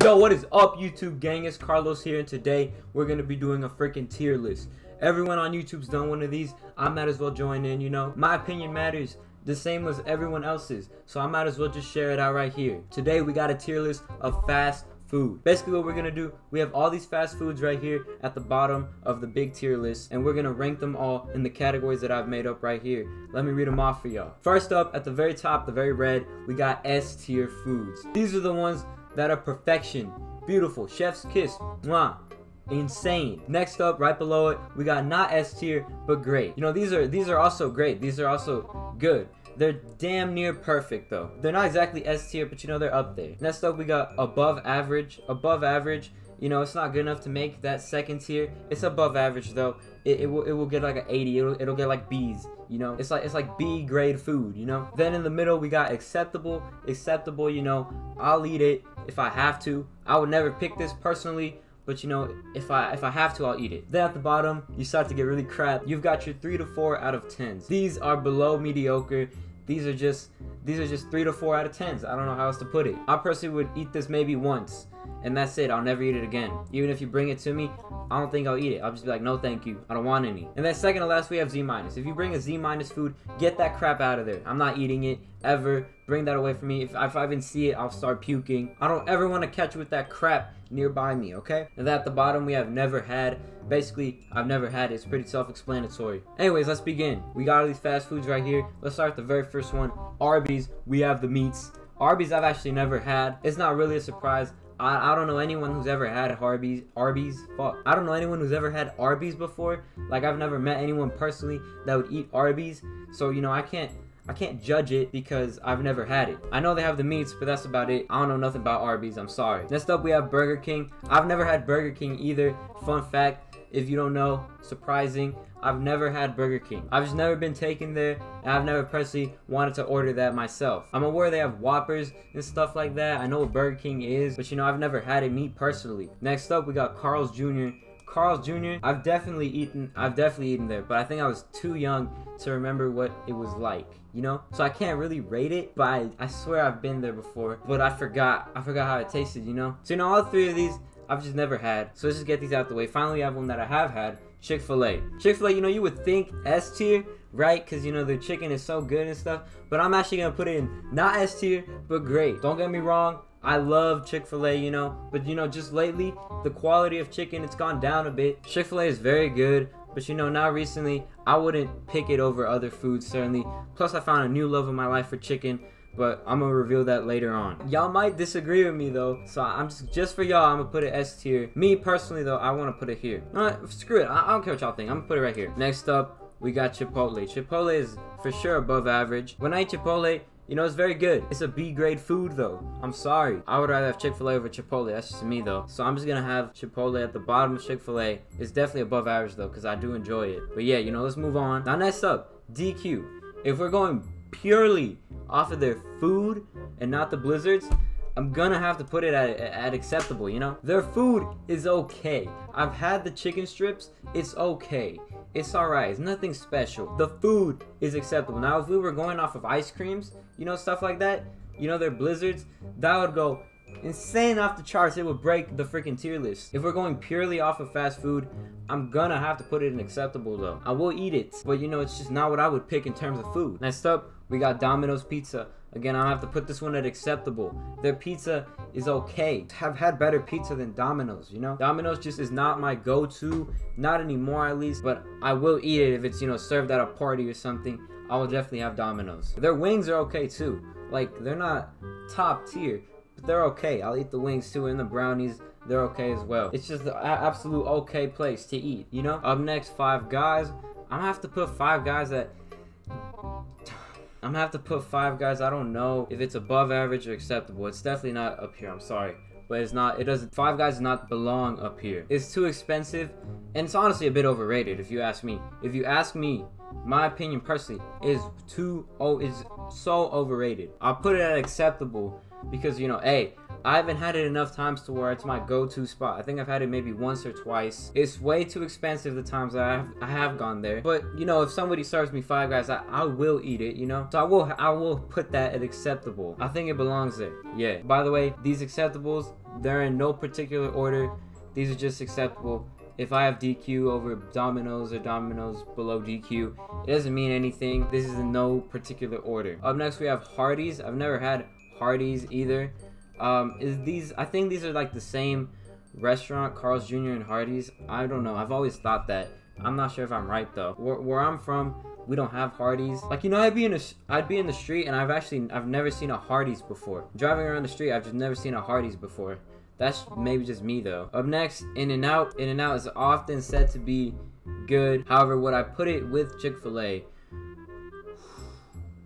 Yo, what is up, YouTube gang? It's Carlos here, and today we're gonna be doing a freaking tier list. Everyone on YouTube's done one of these. I might as well join in, you know. My opinion matters the same as everyone else's, so I might as well just share it out right here. Today we got a tier list of fast food. Basically what we're gonna do, we have all these fast foods right here at the bottom of the big tier list, and we're gonna rank them all in the categories that I've made up right here. Let me read them off for y'all. First up, at the very top, the very red, we got S tier foods. These are the ones that are perfection, beautiful, chef's kiss, mwah, insane. Next up, right below it, we got not S tier but great. You know, these are also great. These are also good. They're damn near perfect though. They're not exactly S tier, but you know, they're up there. Next up, we got above average. Above average, you know, it's not good enough to make that second tier. It's above average though. It will get like an 80. It'll get like B's. You know, it's like B grade food. You know. Then in the middle we got acceptable. Acceptable. You know, I'll eat it if I have to. I would never pick this personally, but you know, if I have to, I'll eat it. Then at the bottom, you start to get really crap. You've got your 3 to 4 out of 10s. These are below mediocre. These are just 3 to 4 out of 10s. I don't know how else to put it. I personally would eat this maybe once, and that's it. I'll never eat it again. Even if you bring it to me, I don't think I'll eat it. I'll just be like, no thank you, I don't want any. And then second to last, we have Z-. If you bring a Z- food, get that crap out of there. I'm not eating it ever. Bring that away from me. If I even see it, I'll start puking. I don't ever want to catch you with that crap nearby me, okay? And then at the bottom, we have never had. Basically, I've never had it. It's pretty self-explanatory. Anyways, let's begin. We got all these fast foods right here. Let's start with the very first one. Arby's. We have the meats. Arby's I've actually never had. It's not really a surprise. I don't know anyone who's ever had Arby's. Fuck. I don't know anyone who's ever had Arby's before. Like, I've never met anyone personally that would eat Arby's. So, you know, I can't judge it because I've never had it. I know they have the meats, but that's about it. I don't know nothing about Arby's. I'm sorry. Next up, we have Burger King. I've never had Burger King either. Fun fact, if you don't know, surprising, I've never had Burger King. I've just never been taken there, and I've never personally wanted to order that myself. I'm aware they have Whoppers and stuff like that. I know what Burger King is, but you know, I've never had it me personally. Next up, we got Carl's Jr. Carl's Jr. I've definitely eaten there, but I think I was too young to remember what it was like, you know? So I can't really rate it, but I swear I've been there before, but I forgot how it tasted, you know? So you know, all three of these I've just never had. So let's just get these out the way. Finally, we have one that I have had. Chick-fil-A. Chick-fil-A, you know, you would think S tier, right? Because, you know, their chicken is so good and stuff. But I'm actually going to put it in not S tier, but great. Don't get me wrong. I love Chick-fil-A, you know. But, you know, just lately, the quality of chicken, it's gone down a bit. Chick-fil-A is very good. But, you know, now recently, I wouldn't pick it over other foods, certainly. Plus, I found a new love in my life for chicken. But I'm gonna reveal that later on. Y'all might disagree with me though, so I'm just for y'all, I'm gonna put it S tier. Me personally though, I want to put it here. Screw it, I don't care what y'all think. I'm gonna put it right here. Next up, we got Chipotle. Chipotle is for sure above average. When I eat Chipotle, you know, it's very good. It's a B grade food though. I'm sorry. I would rather have Chick-fil-A over Chipotle. That's just me though. So I'm just gonna have Chipotle at the bottom of Chick-fil-A. It's definitely above average though, because I do enjoy it. But yeah, you know, let's move on. Now next up, DQ. If we're going purely off of their food and not the blizzards, I'm gonna have to put it at acceptable, you know? Their food is okay. I've had the chicken strips, it's okay. It's alright, it's nothing special. The food is acceptable. Now if we were going off of ice creams, you know, stuff like that, you know, their blizzards, that would go insane off the charts. It would break the freaking tier list. If we're going purely off of fast food, I'm gonna have to put it in acceptable though. I will eat it, but you know, it's just not what I would pick in terms of food. Next up, we got Domino's Pizza. Again, I have to put this one at acceptable. Their pizza is okay. I've had better pizza than Domino's, you know? Domino's just is not my go-to, not anymore at least, but I will eat it if it's, you know, served at a party or something. I will definitely have Domino's. Their wings are okay too. Like, they're not top tier, but they're okay. I'll eat the wings too, and the brownies, they're okay as well. It's just the absolute okay place to eat, you know? Up next, Five Guys. I'm gonna have to put Five Guys at... I don't know if it's above average or acceptable. It's definitely not up here, I'm sorry. But it's not, Five Guys does not belong up here. It's too expensive, and it's honestly a bit overrated if you ask me. If you ask me, my opinion personally is so overrated. I'll put it at acceptable because, you know, hey, I haven't had it enough times to where it's my go-to spot. I think I've had it maybe once or twice. It's way too expensive the times that I have gone there. But, you know, if somebody serves me Five Guys, I will eat it, you know? So I will put that at acceptable. I think it belongs there. Yeah. By the way, these acceptables, They're in no particular order. These are just acceptable. If I have DQ over Domino's or Domino's below DQ, it doesn't mean anything. This is in no particular order. Up next we have Hardee's. I've never had Hardee's either. I think these are like the same restaurant, Carl's Jr. and Hardee's. I don't know. I've always thought that. I'm not sure if I'm right though. Where I'm from, we don't have Hardee's. Like, you know, I'd be in the street and I've never seen a Hardee's before. Driving around the street, I've just never seen a Hardee's before. That's maybe just me though. Up next, In-N-Out. In-N-Out is often said to be good. However, would I put it with Chick-fil-A?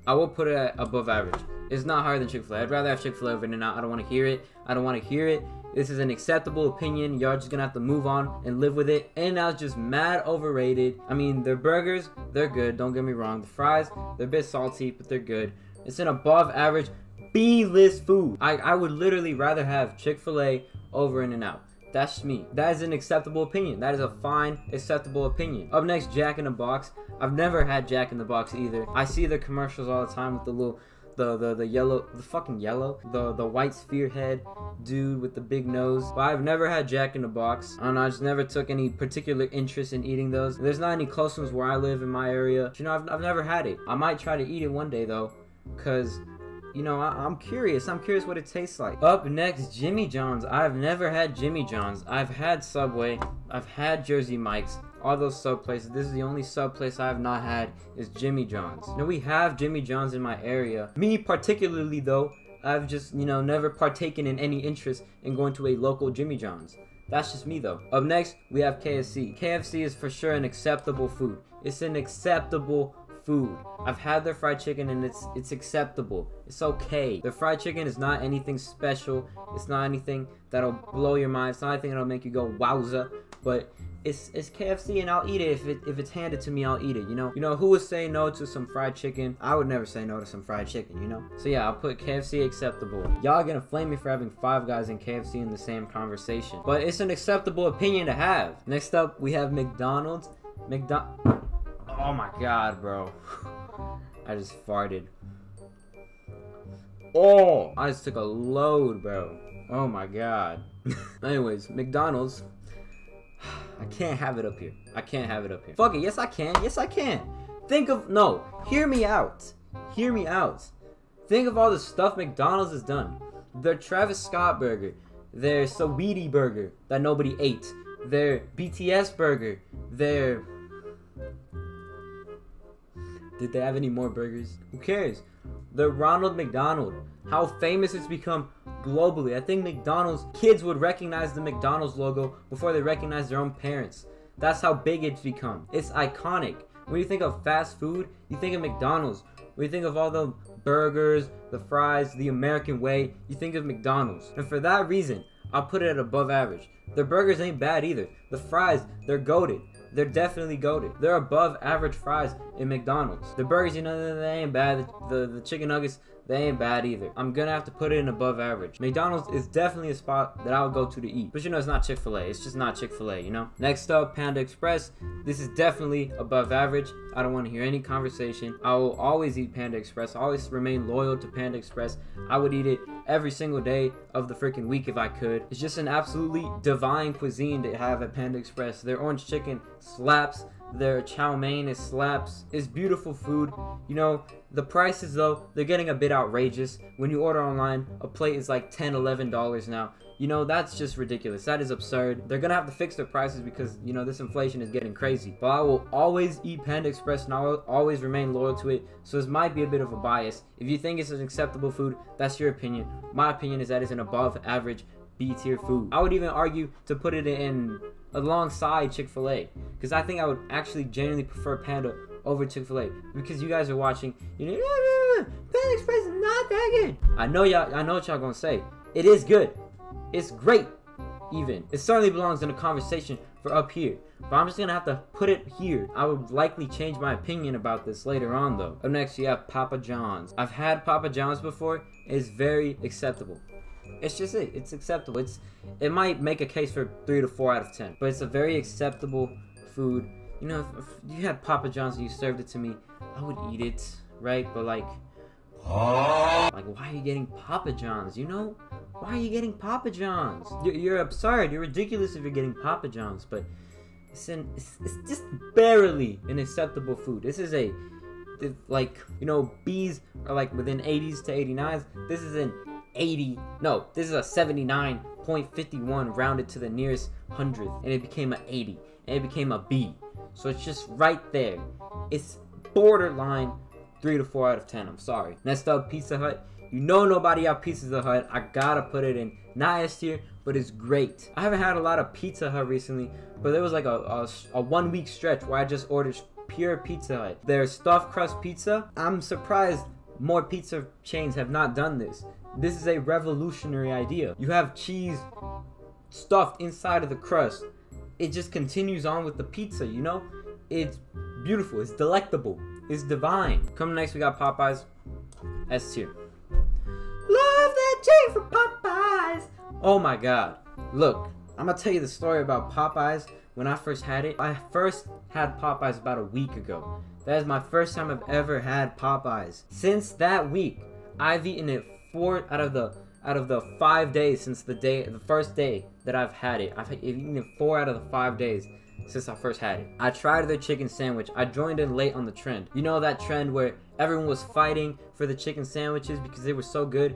I will put it at above average. It's not higher than Chick-fil-A. I'd rather have Chick-fil-A over In-N-Out. I don't want to hear it. I don't want to hear it. This is an acceptable opinion. Y'all just gonna have to move on and live with it. In-N-Out's just mad overrated. I mean, their burgers, they're good. Don't get me wrong. The fries, they're a bit salty, but they're good. It's an above average B-list food. I would literally rather have Chick-fil-A over In-N-Out. That's me. That is an acceptable opinion. That is a fine, acceptable opinion. Up next, Jack in the Box. I've never had Jack in the Box either. I see the commercials all the time with the little, the yellow, the fucking yellow, the white spearhead dude with the big nose. But I've never had Jack in the Box. I don't know, I just never took any particular interest in eating those. There's not any close ones where I live in my area. You know, I've never had it. I might try to eat it one day though, cause you know, I'm curious. I'm curious what it tastes like. Up next, Jimmy John's. I've never had Jimmy John's. I've had Subway. I've had Jersey Mike's. All those sub places. This is the only sub place I have not had is Jimmy John's. Now, we have Jimmy John's in my area. Me particularly, though, I've just, you know, never partaken in any interest in going to a local Jimmy John's. That's just me, though. Up next, we have KFC. KFC is for sure an acceptable food. It's an acceptable food. I've had their fried chicken and it's acceptable. It's okay. The fried chicken is not anything special. It's not anything that'll blow your mind. It's not anything that'll make you go wowza. But it's KFC and I'll eat it if it's handed to me. I'll eat it. You know who would say no to some fried chicken? I would never say no to some fried chicken. You know. So yeah, I'll put KFC acceptable. Y'all gonna flame me for having Five Guys and KFC in the same conversation, but it's an acceptable opinion to have. Next up, we have McDonald's. Oh my god, bro. I just farted. Oh, I just took a load, bro. Oh my god. Anyways, McDonald's. I can't have it up here. I can't have it up here. Fuck it. Yes, I can. Yes, I can. No. Hear me out. Hear me out. Think of all the stuff McDonald's has done. Their Travis Scott burger. Their Saweetie burger that nobody ate. Their BTS burger. Their... Did they have any more burgers? Who cares? The Ronald McDonald. How famous it's become globally. I think McDonald's kids would recognize the McDonald's logo before they recognize their own parents. That's how big it's become. It's iconic. When you think of fast food, you think of McDonald's. When you think of all the burgers, the fries, the American way, you think of McDonald's. And for that reason, I'll put it at above average. Their burgers ain't bad either. The fries, they're goated. They're definitely goated. They're above average fries in McDonald's. The burgers, you know, they ain't bad. The chicken nuggets, they ain't bad either. I'm gonna have to put it in above average. McDonald's is definitely a spot that I would go to eat. But you know, it's not Chick-fil-A. It's just not Chick-fil-A, you know? Next up, Panda Express. This is definitely above average. I don't want to hear any conversation. I will always eat Panda Express. I always remain loyal to Panda Express. I would eat it every single day of the freaking week if I could. It's just an absolutely divine cuisine to have at Panda Express. Their orange chicken slaps. Their chow mein is slaps. It's beautiful food. You know, the prices though, they're getting a bit outrageous. When you order online, a plate is like $10, $11 now. You know, that's just ridiculous. That is absurd. They're gonna have to fix their prices because, you know, this inflation is getting crazy. But I will always eat Panda Express and I will always remain loyal to it. So this might be a bit of a bias. If you think it's an acceptable food, that's your opinion. My opinion is that it's an above average B-tier food. I would even argue to put it in alongside Chick-fil-A, because I think I would actually genuinely prefer Panda over Chick-fil-A, because you guys are watching, you know, Panda Express is not that good. I know what y'all gonna say. It is good. It's great. Even it certainly belongs in a conversation for up here, but I'm just gonna have to put it here. I would likely change my opinion about this later on though. Up next, you have Papa John's. I've had Papa John's before. It's very acceptable. It's just it's acceptable. It might make a case for 3 to 4 out of 10, but it's a very acceptable food. You know, if you had Papa John's and you served it to me, I would eat it, right? But like why are you getting Papa John's? You know, Why are you getting Papa John's? You're absurd. You're ridiculous if you're getting Papa John's, but it's just barely an acceptable food. This is like, you know, B's are like within 80s to 89s. This is an 80. No, this is a 79.51 rounded to the nearest hundredth, and it became an 80, and it became a B. So it's just right there. It's borderline 3 to 4 out of 10. I'm sorry. Next up, Pizza Hut. You know nobody out Pizza Hut. I gotta put it in not S tier, but it's great. I haven't had a lot of Pizza Hut recently, but there was like a 1 week stretch where I just ordered pure Pizza Hut. Their stuffed crust pizza. I'm surprised more pizza chains have not done this. This is a revolutionary idea. You have cheese stuffed inside of the crust. It just continues on with the pizza, you know? It's beautiful. It's delectable. It's divine. Coming next, we got Popeyes. S tier. Love that chain from Popeyes. Oh my god. Look, I'm gonna tell you the story about Popeyes. When I first had it, I first had Popeyes about a week ago. That is my first time I've ever had Popeyes. Since that week, I've eaten it 4 out of the 5 days since the first day that I've had it. I've eaten it 4 out of the 5 days since I first had it. I tried their chicken sandwich. I joined in late on the trend. You know that trend where everyone was fighting for the chicken sandwiches because they were so good?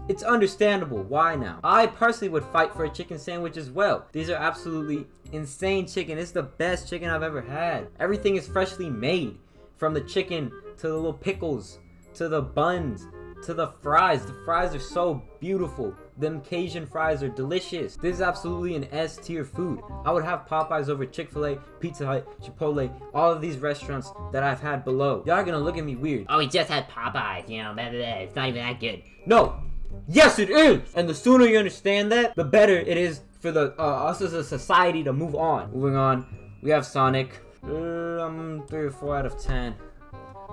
It's understandable. Why now? I personally would fight for a chicken sandwich as well. These are absolutely insane chicken. It's the best chicken I've ever had. Everything is freshly made. From the chicken to the little pickles to the buns to the fries. The fries are so beautiful. Them Cajun fries are delicious. This is absolutely an S tier food. I would have Popeyes over Chick-fil-A, Pizza Hut, Chipotle, all of these restaurants that I've had below. Y'all are gonna look at me weird. Oh, we just had Popeyes, you know, blah, blah, blah. It's not even that good. No! Yes, it is! And the sooner you understand that, the better it is for the us as a society to move on. Moving on, we have Sonic. I'm 3 or 4 out of 10.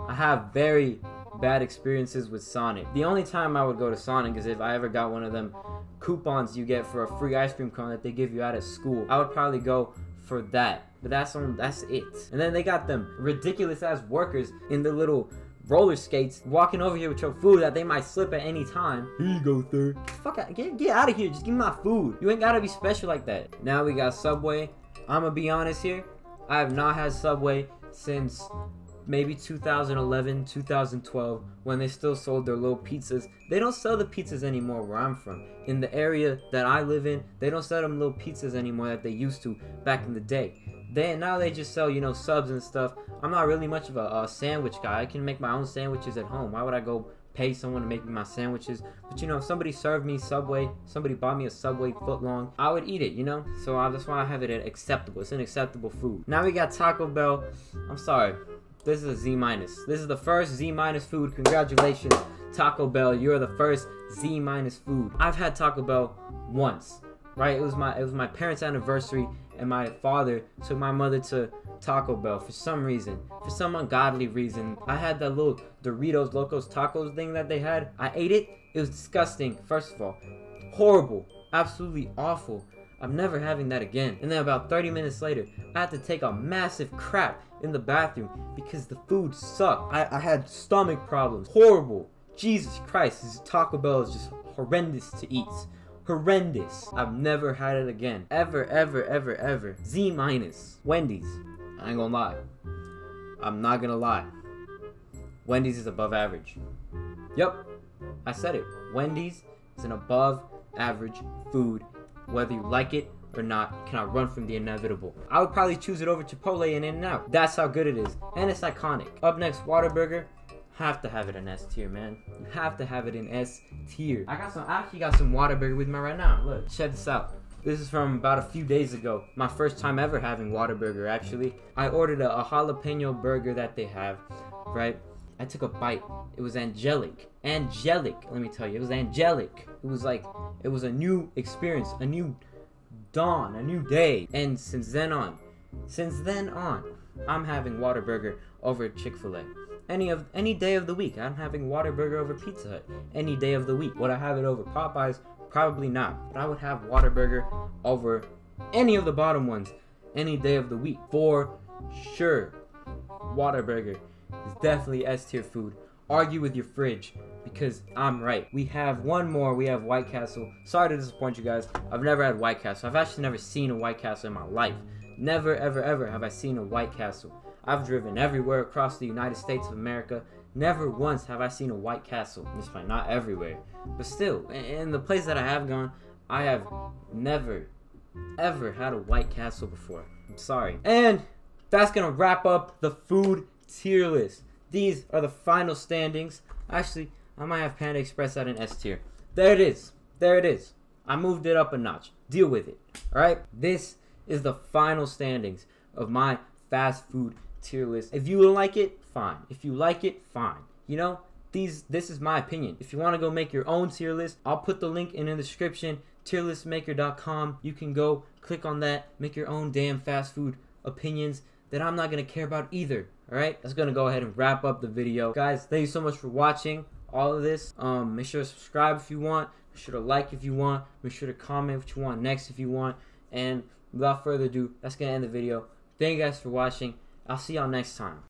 I have very bad experiences with Sonic. The only time I would go to Sonic is if I ever got one of them coupons you get for a free ice cream cone that they give you out of school. I would probably go for that. But that's it. And then they got them ridiculous ass workers in the little roller skates walking over here with your food that they might slip at any time. Here you go, sir. Fuck out, get out of here. Just give me my food. You ain't gotta be special like that. Now we got Subway. I'm gonna be honest here. I have not had Subway since maybe 2011, 2012, when they still sold their little pizzas. They don't sell the pizzas anymore where I'm from. In the area that I live in, they don't sell them little pizzas anymore that they used to back in the day. Now they just sell, you know, subs and stuff. I'm not really much of a sandwich guy. I can make my own sandwiches at home. Why would I go pay someone to make me my sandwiches? But you know, if somebody served me Subway, somebody bought me a Subway footlong, I would eat it, you know? So that's why I have it at acceptable. It's an acceptable food. Now we got Taco Bell. I'm sorry. This is a Z-. This is the first Z- food. Congratulations, Taco Bell. You're the first Z- food. I've had Taco Bell once, right? It was my parents' anniversary, and my father took my mother to Taco Bell for some reason, for some ungodly reason. I had that little Doritos Locos Tacos thing that they had. I ate it. It was disgusting. First of all, horrible, absolutely awful. I'm never having that again. And then about 30 minutes later, I had to take a massive crap in the bathroom because the food sucked. I had stomach problems. Horrible. Jesus Christ, this Taco Bell is just horrendous to eat. Horrendous. I've never had it again. Ever, ever, ever, ever. Z-. Wendy's. I ain't gonna lie. I'm not gonna lie. Wendy's is above average. Yep. I said it. Wendy's is an above average food. Whether you like it or not, you cannot run from the inevitable. I would probably choose it over Chipotle and In-N-Out. That's how good it is. And it's iconic. Up next, Whataburger. Have to have it in S tier, man. You have to have it in S tier. I actually got some Whataburger with me right now. Look, check this out. This is from about a few days ago. My first time ever having Whataburger, actually. I ordered a jalapeno burger that they have, right? I took a bite. It was angelic. Angelic, let me tell you. It was angelic. It was like, it was a new experience, a new dawn, a new day. And since then on, I'm having Whataburger over Chick-fil-A. Any day of the week. I'm having Whataburger over Pizza Hut. Any day of the week. Would I have it over Popeyes? Probably not. But I would have Whataburger over any of the bottom ones any day of the week. For sure. Whataburger is definitely S tier food argue with your fridge because I'm right. We have one more. We have White Castle. Sorry to disappoint you guys. I've never had White Castle. I've actually never seen a White Castle in my life. Never, ever, ever have I seen a White Castle. I've driven everywhere across the United States of America. Never once have I seen a White Castle. It's fine, not everywhere. But still, in the place that I have gone, I have never, ever had a White Castle before. I'm sorry. And that's going to wrap up the food tier list. These are the final standings. Actually, I might have Panda Express at an S tier. There it is. There it is. I moved it up a notch. Deal with it. Alright? This is the final standings of my fast food tier list. If you don't like it, fine. If you like it, fine. You know, this is my opinion. If you want to go make your own tier list, I'll put the link in the description, tierlistmaker.com. You can go click on that, make your own damn fast food opinions that I'm not going to care about either. Alright, that's going to go ahead and wrap up the video. Guys, thank you so much for watching all of this. Make sure to subscribe if you want. Make sure to like if you want. Make sure to comment what you want next if you want. And without further ado, that's going to end the video. Thank you guys for watching. I'll see y'all next time.